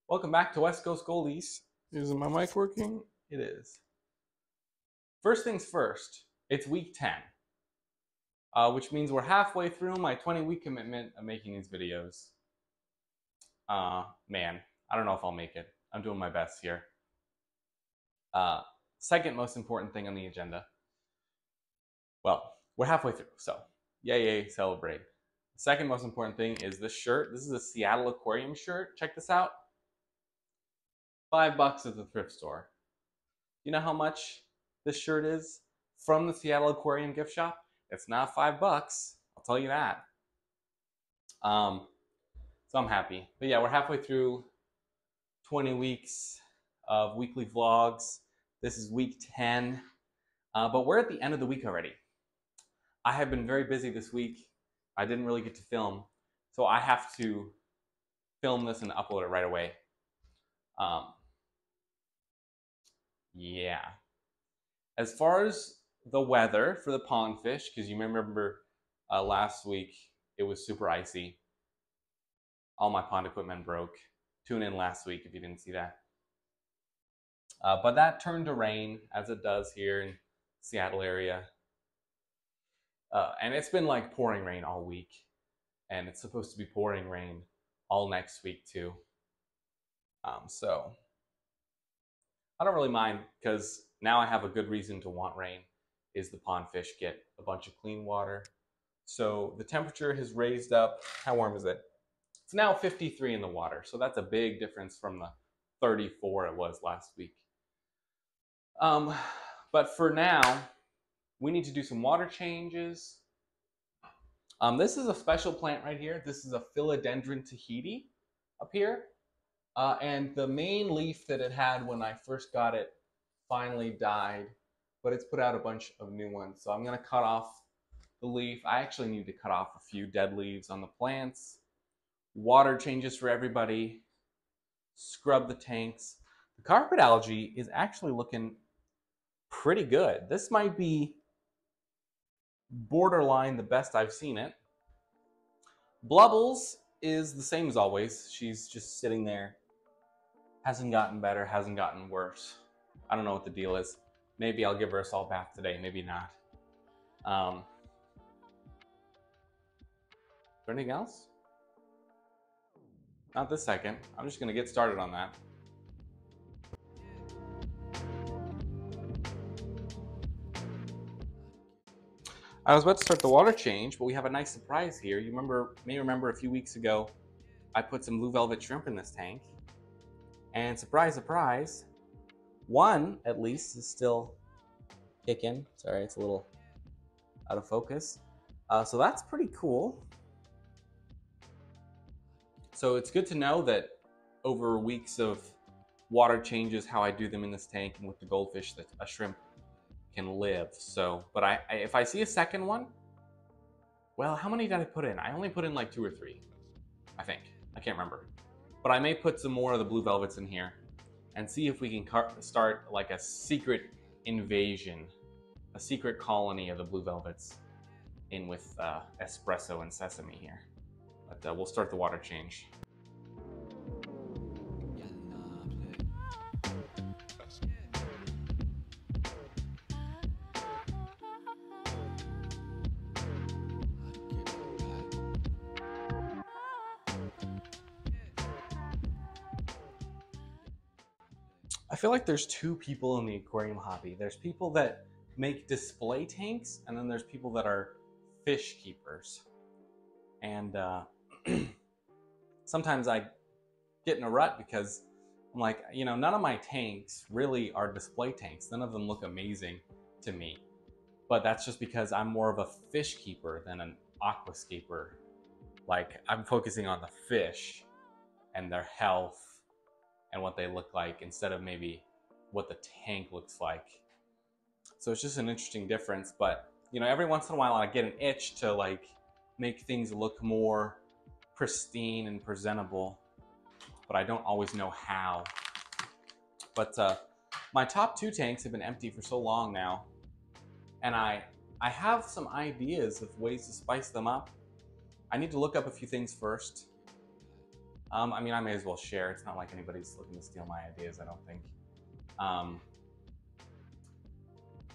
Welcome back to West Coast Goldies. Is my mic working? It is. First things first, it's week 10, which means we're halfway through my 20-week commitment of making these videos. Man, I don't know if I'll make it. I'm doing my best here. Second most important thing on the agenda. Well, we're halfway through, so yay, celebrate. The second most important thing is this shirt. This is a Seattle Aquarium shirt. Check this out. $5 at the thrift store. You know how much this shirt is from the Seattle Aquarium gift shop? It's not $5. I'll tell you that. So I'm happy. But yeah, we're halfway through 20 weeks of weekly vlogs. This is week 10. But we're at the end of the week already. I have been very busy this week. I didn't really get to film. So I have to film this and upload it right away. Yeah. As far as the weather for the pond fish, because you remember last week it was super icy. All my pond equipment broke. Tune in last week if you didn't see that. But that turned to rain, as it does here in Seattle area. And it's been like pouring rain all week. And it's supposed to be pouring rain all next week too. So I don't really mind, because now I have a good reason to want rain, is the pond fish get a bunch of clean water. So the temperature has raised up. How warm is it? It's now 53 in the water. So that's a big difference from the 34 it was last week. But for now, we need to do some water changes. This is a special plant right here. This is a Philodendron Tahiti up here. And the main leaf that it had when I first got it finally died, but it's put out a bunch of new ones. So I'm going to cut off the leaf. I actually need to cut off a few dead leaves on the plants. Water changes for everybody. Scrub the tanks. The carpet algae is actually looking pretty good. This might be borderline the best I've seen it. Blubbles is the same as always. She's just sitting there. Hasn't gotten better, hasn't gotten worse. I don't know what the deal is. Maybe I'll give her a salt bath today, maybe not. Is there anything else? Not this second. I'm just gonna get started on that. I was about to start the water change, but we have a nice surprise here. You may remember a few weeks ago, I put some blue velvet shrimp in this tank. And surprise, surprise, one at least is still kicking. Sorry, it's a little out of focus. So that's pretty cool. So it's good to know that over weeks of water changes, how I do them in this tank and with the goldfish, that a shrimp can live. So, but if I see a second one, well, how many did I put in? I only put in like 2 or 3, I think. I can't remember. But I may put some more of the blue velvets in here and see if we can start like a secret invasion, a secret colony of the blue velvets in with espresso and sesame here. But we'll start the water change. I feel like there's 2 people in the aquarium hobby. There's people that make display tanks, and then there's people that are fish keepers. And sometimes I get in a rut because I'm like, you know, none of my tanks really are display tanks. None of them look amazing to me. But that's just because I'm more of a fish keeper than an aquascaper. Like, I'm focusing on the fish and their health and what they look like instead of maybe what the tank looks like. So it's just an interesting difference. But, you know, every once in a while I get an itch to like make things look more pristine and presentable, but I don't always know how. But my top 2 tanks have been empty for so long now, and I have some ideas of ways to spice them up. I need to look up a few things first. I mean, I may as well share. It's not like anybody's looking to steal my ideas, I don't think. Um,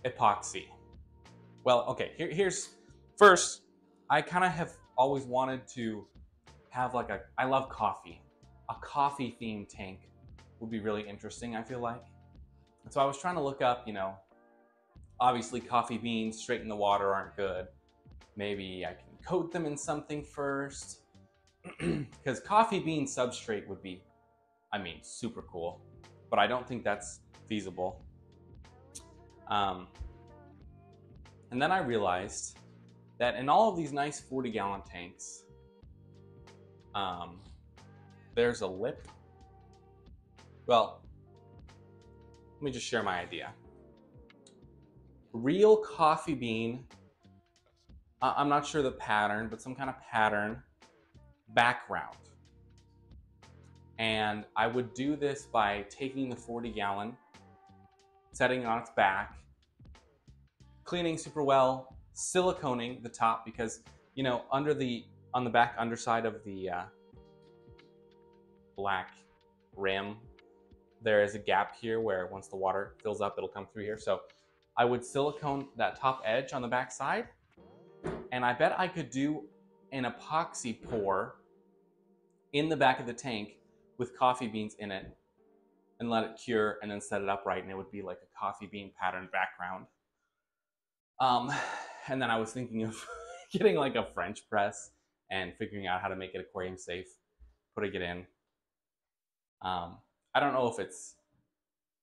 Epoxy. Well, okay, here's first, I kind of have always wanted to have like I love coffee. A coffee themed tank would be really interesting, I feel like. And so I was trying to look up, obviously coffee beans straight in the water aren't good. Maybe I can coat them in something first. Because coffee bean substrate would be, I mean, super cool. But I don't think that's feasible. Um, and then I realized that in all of these nice 40-gallon tanks, there's a lip. Well, let me just share my idea. Real coffee bean, I'm not sure the pattern, but some kind of pattern background. And I would do this by taking the 40-gallon, setting it on its back, cleaning super well, siliconing the top because, on the back underside of the black rim, there is a gap here where once the water fills up, it'll come through here. So I would silicone that top edge on the back side, and I bet I could do an epoxy pour in the back of the tank with coffee beans in it and let it cure and then set it up right, and it would be like a coffee bean patterned background. And then I was thinking of getting like a French press and figuring out how to make it aquarium safe, putting it in. I don't know if it's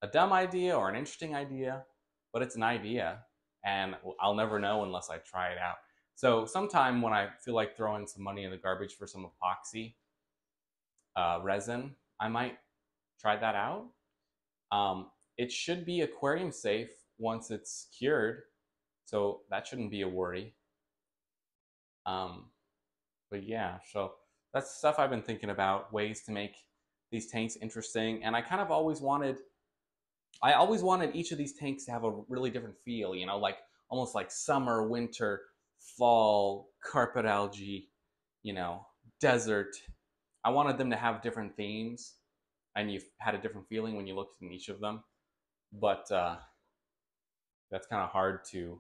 a dumb idea or an interesting idea, but it's an idea, and I'll never know unless I try it out. So sometime when I feel like throwing some money in the garbage for some epoxy resin, I might try that out. It should be aquarium safe once it's cured, so that shouldn't be a worry. But yeah, so that's stuff I've been thinking about, ways to make these tanks interesting. And I always wanted each of these tanks to have a really different feel, like almost like summer, winter, fall, carpet algae, desert. I wanted them to have different themes, and you've had a different feeling when you looked in each of them. But that's kind of hard to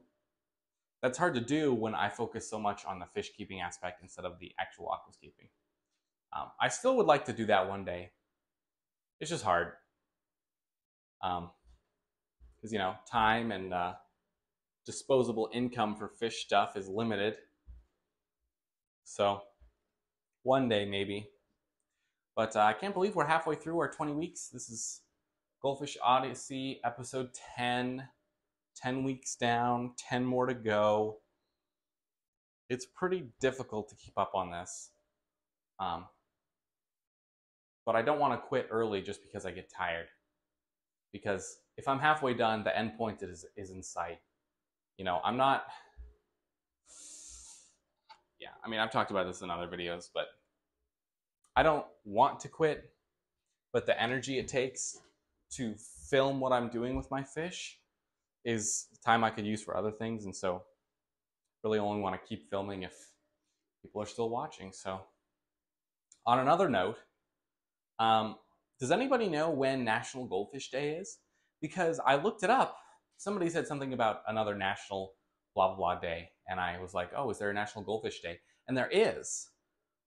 do when I focus so much on the fish keeping aspect instead of the actual aquascaping. I still would like to do that one day. It's just hard. Because, time and disposable income for fish stuff is limited. So, one day maybe. But I can't believe we're halfway through our 20 weeks. This is Goldfish Odyssey, episode 10. 10 weeks down, 10 more to go. It's pretty difficult to keep up on this. But I don't want to quit early just because I get tired. Because if I'm halfway done, the end point is in sight. I'm not... Yeah, I mean, I've talked about this in other videos, but I don't want to quit, but the energy it takes to film what I'm doing with my fish is time I could use for other things, and so really only want to keep filming if people are still watching. So on another note, does anybody know when National Goldfish Day is? Because I looked it up. Somebody said something about another national blah blah day, and I was like, oh, is there a National Goldfish Day? And there is,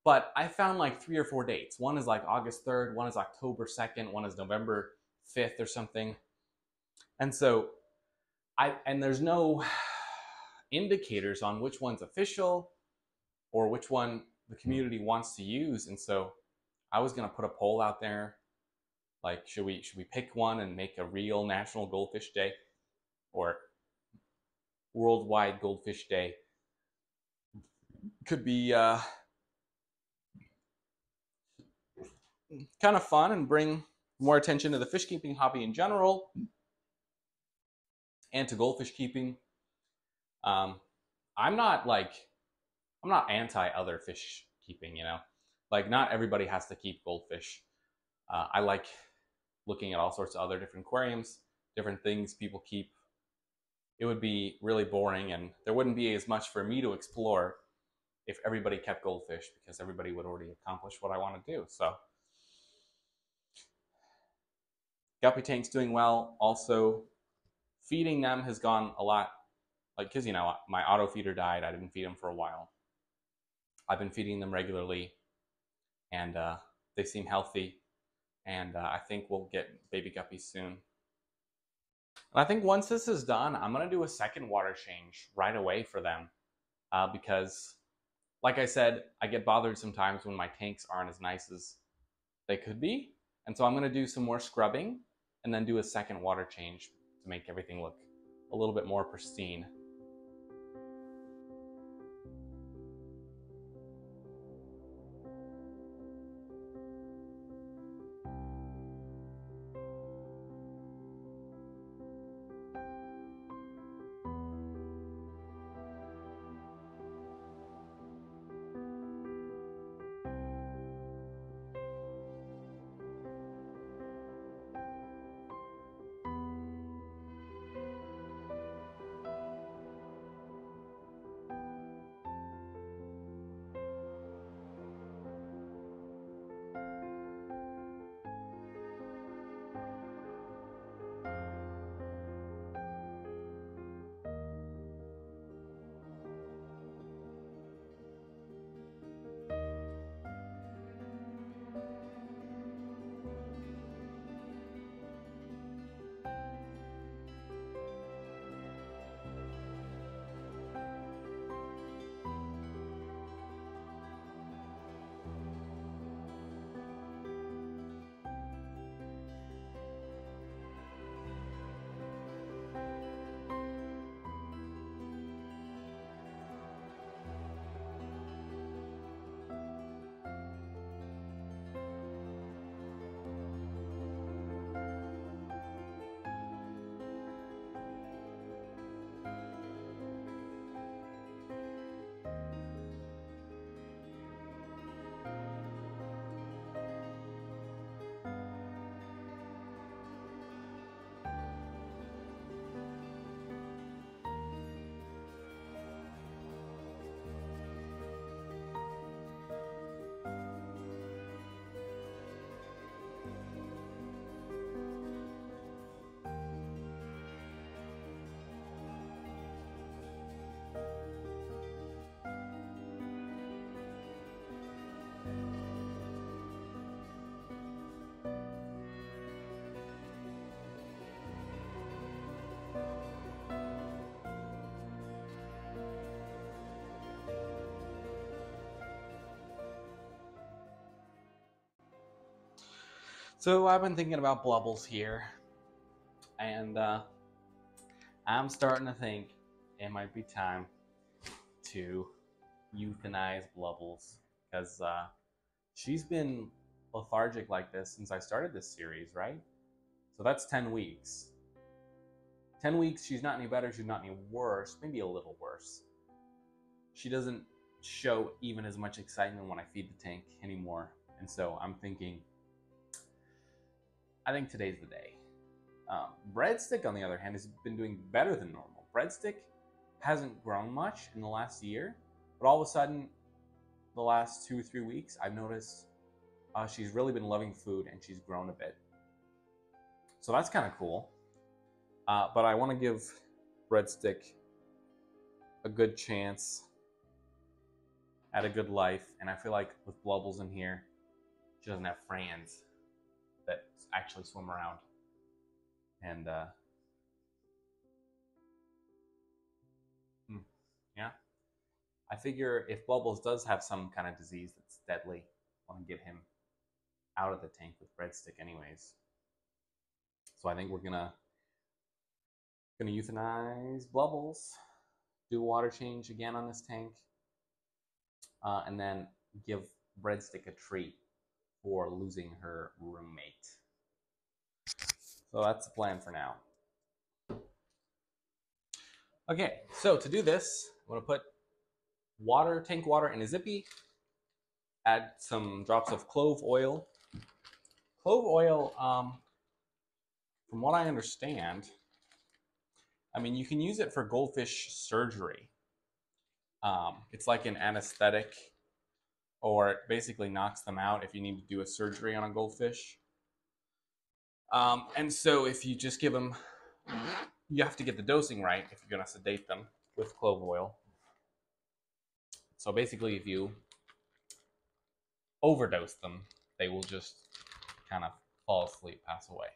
but I found like 3 or 4 dates. One is like August 3rd, one is October 2nd, one is November 5th or something. And so and there's no indicators on which one's official or which one the community wants to use. And so I was going to put a poll out there, like, should we pick one and make a real National Goldfish Day or Worldwide Goldfish Day? Could be kind of fun and bring more attention to the fish keeping hobby in general and to goldfish keeping. I'm not anti other fish keeping, like not everybody has to keep goldfish. I like looking at all sorts of other different aquariums, different things people keep. It would be really boring, and there wouldn't be as much for me to explore if everybody kept goldfish, because everybody would already accomplish what I want to do. So Guppy tank's doing well. Also, feeding them has gone a lot, like, because, you know, my auto feeder died. I didn't feed them for a while. I've been feeding them regularly, and they seem healthy. And I think we'll get baby guppies soon. And I think once this is done, I'm going to do a second water change right away for them because, like I said, I get bothered sometimes when my tanks aren't as nice as they could be. And so I'm going to do some more scrubbing and then do a second water change to make everything look a little bit more pristine. So I've been thinking about blubbles here, and I'm starting to think it might be time to euthanize Blubbles because she's been lethargic like this since I started this series, right? So that's 10 weeks. 10 weeks, she's not any better, she's not any worse, maybe a little worse. She doesn't show even as much excitement when I feed the tank anymore. And so I'm thinking, I think today's the day. Breadstick, on the other hand, has been doing better than normal. Breadstick hasn't grown much in the last year, but all of a sudden, the last 2 or 3 weeks, I've noticed she's really been loving food and she's grown a bit. So that's kind of cool. But I want to give Breadstick a good chance at a good life, and I feel like with Blubbles in here, she doesn't have friends that actually swim around. And yeah, I figure if Blubbles does have some kind of disease that's deadly, I want to get him out of the tank with Breadstick anyways. So I think we're gonna euthanize Blubbles, do a water change again on this tank, and then give Breadstick a treat for losing her roommate. So that's the plan for now. Okay, so to do this, I'm gonna put water, tank water in a zippy, add some drops of clove oil. Clove oil, from what I understand, I mean, you can use it for goldfish surgery. It's like an anesthetic, or it basically knocks them out if you need to do a surgery on a goldfish. And so if you just give them, you have to get the dosing right if you're going to sedate them with clove oil. So basically, if you overdose them, they will just kind of fall asleep, pass away.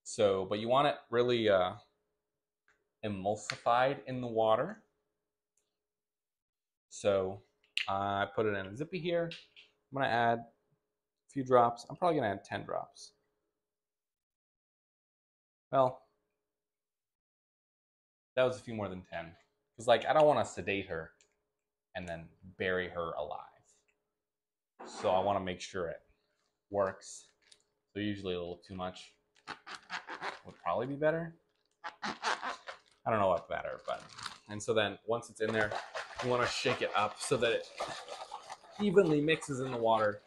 So, but you want it really emulsified in the water. So I put it in a zippy here. I'm going to add a few drops. I'm probably going to add 10 drops. Well, that was a few more than 10. Because, like, I don't want to sedate her and then bury her alive. So I want to make sure it works. So usually a little too much would probably be better. I don't know what's better, but... And so then once it's in there, you want to shake it up so that it evenly mixes in the water.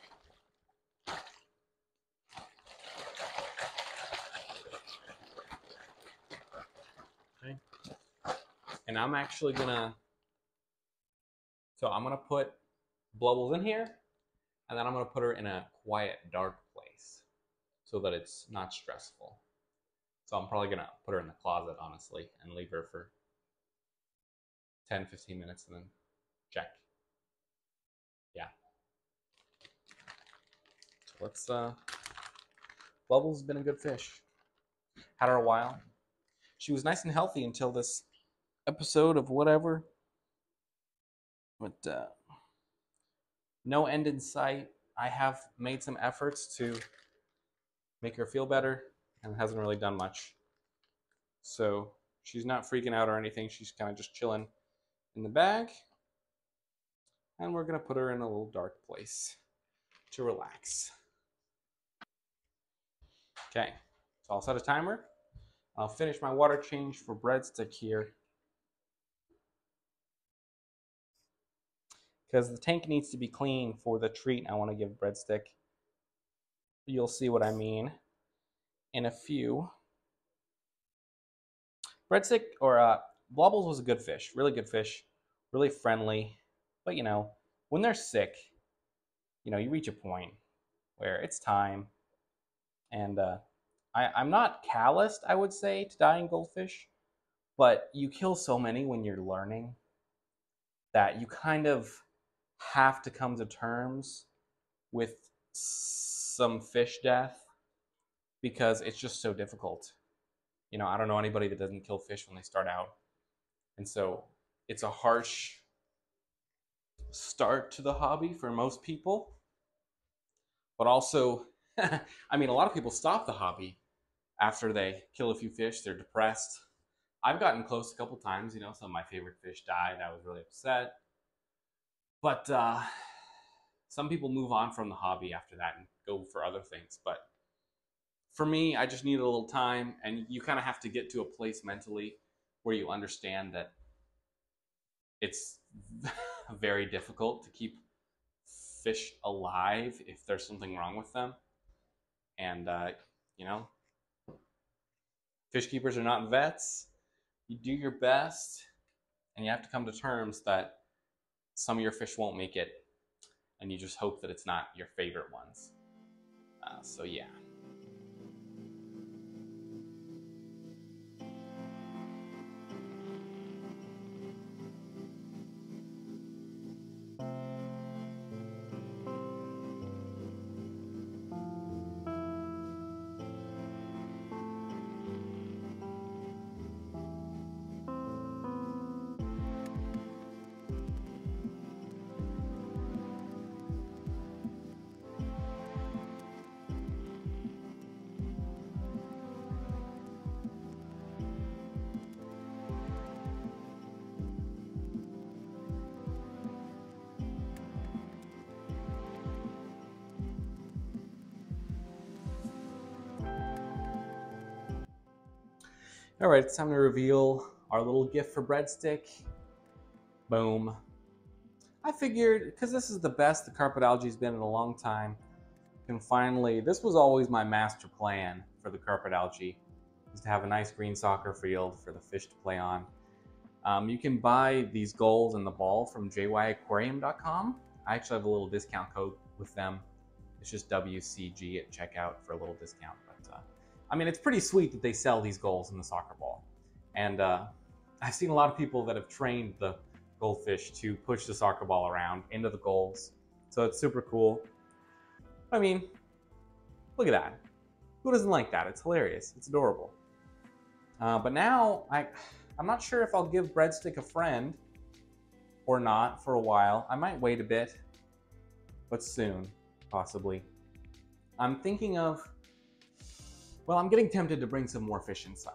Okay. And I'm actually gonna, so I'm gonna put Blubbles in here, and then I'm gonna put her in a quiet, dark place so that it's not stressful. So I'm probably gonna put her in the closet, honestly, and leave her for 10, 15 minutes and then check. Yeah. So let's, Bubbles has been a good fish. Had her a while. She was nice and healthy until this episode of whatever. But no end in sight. I have made some efforts to make her feel better and hasn't really done much. So she's not freaking out or anything. She's kind of just chilling in the bag. And we're going to put her in a little dark place to relax. Okay, so I'll set a timer. I'll finish my water change for breadstick here, because the tank needs to be clean for the treat I want to give breadstick. You'll see what I mean in a few. Breadstick, or Blobbles, was a good fish, really good fish, really friendly. But you know, when they're sick, you know, you reach a point where it's time. And I'm not calloused, I would say, to dying goldfish, but you kill so many when you're learning that you kind of have to come to terms with some fish death because it's just so difficult. You know, I don't know anybody that doesn't kill fish when they start out. And so it's a harsh start to the hobby for most people. But also, I mean, a lot of people stop the hobby after they kill a few fish. They're depressed. I've gotten close a couple times. You know, some of my favorite fish died. I was really upset. But some people move on from the hobby after that and go for other things. But for me, I just needed a little time. And you kind of have to get to a place mentally where you understand that it's very difficult to keep fish alive if there's something wrong with them. And, you know, fish keepers are not vets. You do your best, and you have to come to terms that some of your fish won't make it, and you just hope that it's not your favorite ones. So yeah. All right, it's time to reveal our little gift for breadstick. Boom. I figured, because this is the best the carpet algae's been in a long time, can finally, this was always my master plan for the carpet algae, is to have a nice green soccer field for the fish to play on. You can buy these gulls and the ball from jyaquarium.com. I actually have a little discount code with them. It's just WCG at checkout for a little discount. But I mean, it's pretty sweet that they sell these gulls in the soccer ball. And I've seen a lot of people that have trained the goldfish to push the soccer ball around into the gulls. So it's super cool. I mean, look at that. Who doesn't like that? It's hilarious. It's adorable. But now, I'm not sure if I'll give Breadstick a friend or not for a while. I might wait a bit, but soon, possibly. I'm thinking of, well, I'm getting tempted to bring some more fish inside.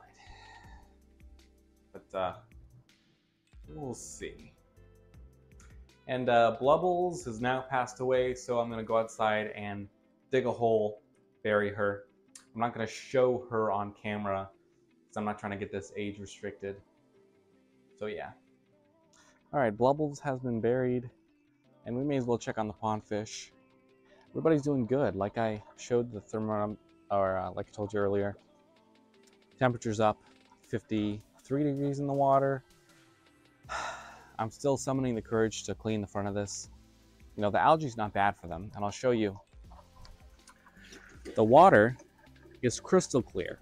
But we'll see. And Blubbles has now passed away, so I'm going to go outside and dig a hole, bury her. I'm not going to show her on camera because I'm not trying to get this age restricted. So yeah. All right, Blubbles has been buried, and we may as well check on the pond fish. Everybody's doing good. Like I showed the thermometer, or like I told you earlier, temperature's up 53 degrees in the water. I'm still summoning the courage to clean the front of this. You know, the algae's not bad for them, and I'll show you. The water is crystal clear.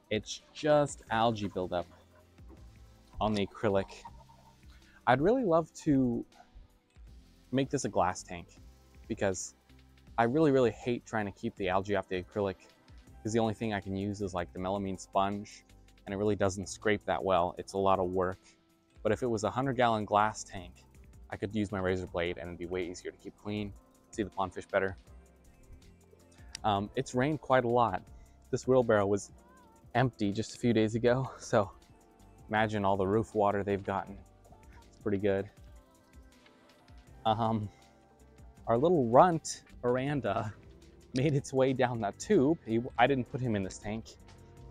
It's just algae buildup on the acrylic. I'd really love to make this a glass tank because I really hate trying to keep the algae off the acrylic because the only thing I can use is like the melamine sponge, and it really doesn't scrape that well. It's a lot of work. But if it was a 100-gallon glass tank, I could use my razor blade and it'd be way easier to keep clean, see the pond fish better. It's rained quite a lot. This wheelbarrow was empty just a few days ago, so imagine all the roof water they've gotten. It's pretty good. Our little runt, Miranda, made its way down that tube. I didn't put him in this tank.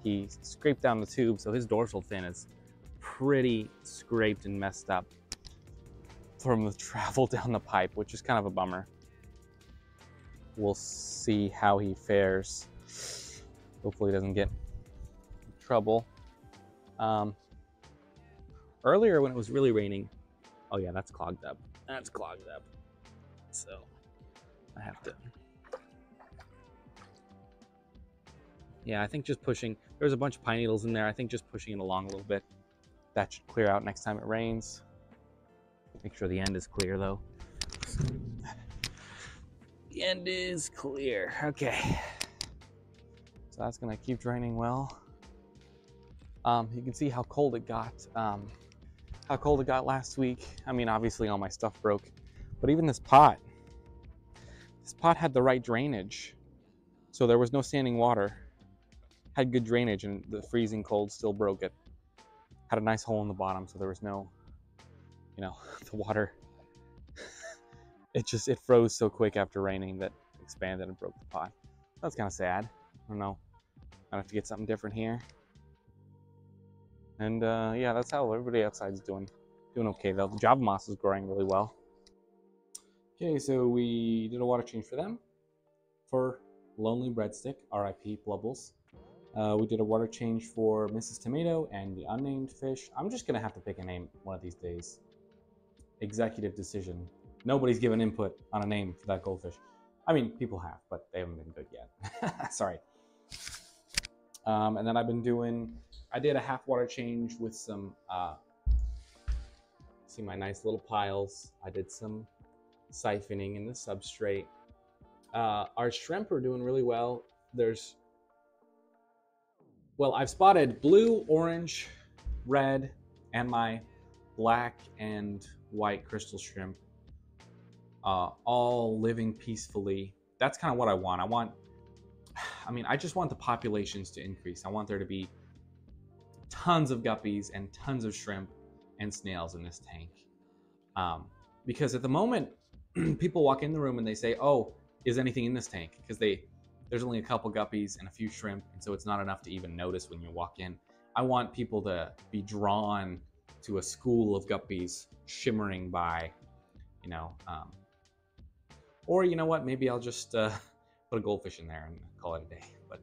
He scraped down the tube, so his dorsal fin is pretty scraped and messed up from the travel down the pipe, which is kind of a bummer. We'll see how he fares. Hopefully he doesn't get in trouble. Earlier when it was really raining, oh yeah, that's clogged up. That's clogged up. So I have to, yeah, I think just pushing, there's a bunch of pine needles in there. I think just pushing it along a little bit, that should clear out next time it rains. Make sure the end is clear though. The end is clear. Okay. So that's gonna keep draining well. You can see how cold it got. How cold it got last week. I mean, obviously all my stuff broke, but even this pot had the right drainage. So there was no standing water. Had good drainage, and the freezing cold still broke it. Had a nice hole in the bottom, so there was no, you know, the water. It froze so quick after raining that it expanded and broke the pot. That's kind of sad. I don't know. I have to get something different here. And yeah, that's how everybody outside is doing okay though. The Java moss is growing really well. Okay, so we did a water change for them. For Lonely Breadstick, RIP Blubbles. We did a water change for Mrs. Tomato and the unnamed fish. I'm just gonna have to pick a name one of these days. Executive decision. Nobody's given input on a name for that goldfish. I mean, people have, but they haven't been good yet. Sorry. And then I did a half water change with some, see my nice little piles. I did some siphoning in the substrate. Our shrimp are doing really well. I've spotted blue, orange, red, and my black and white crystal shrimp all living peacefully. That's kind of what I want. I just want the populations to increase. I want there to be tons of guppies and tons of shrimp and snails in this tank. Because at the moment, people walk in the room and they say, oh, is anything in this tank? Because there's only a couple guppies and a few shrimp, and so it's not enough to even notice when you walk in. I want people to be drawn to a school of guppies shimmering by, you know, or you know what, maybe I'll just put a goldfish in there and call it a day. But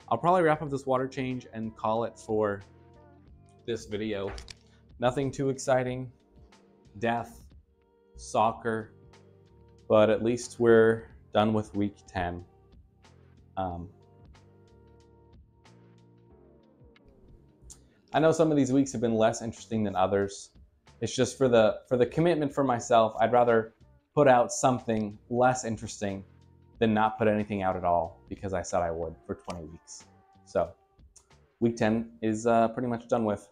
I'll probably wrap up this water change and call it for this video. Nothing too exciting, death, soccer, but at least we're done with week 10. I know some of these weeks have been less interesting than others. It's just for the commitment for myself, I'd rather put out something less interesting than not put anything out at all, because I said I would for 20 weeks. So week 10 is pretty much done with.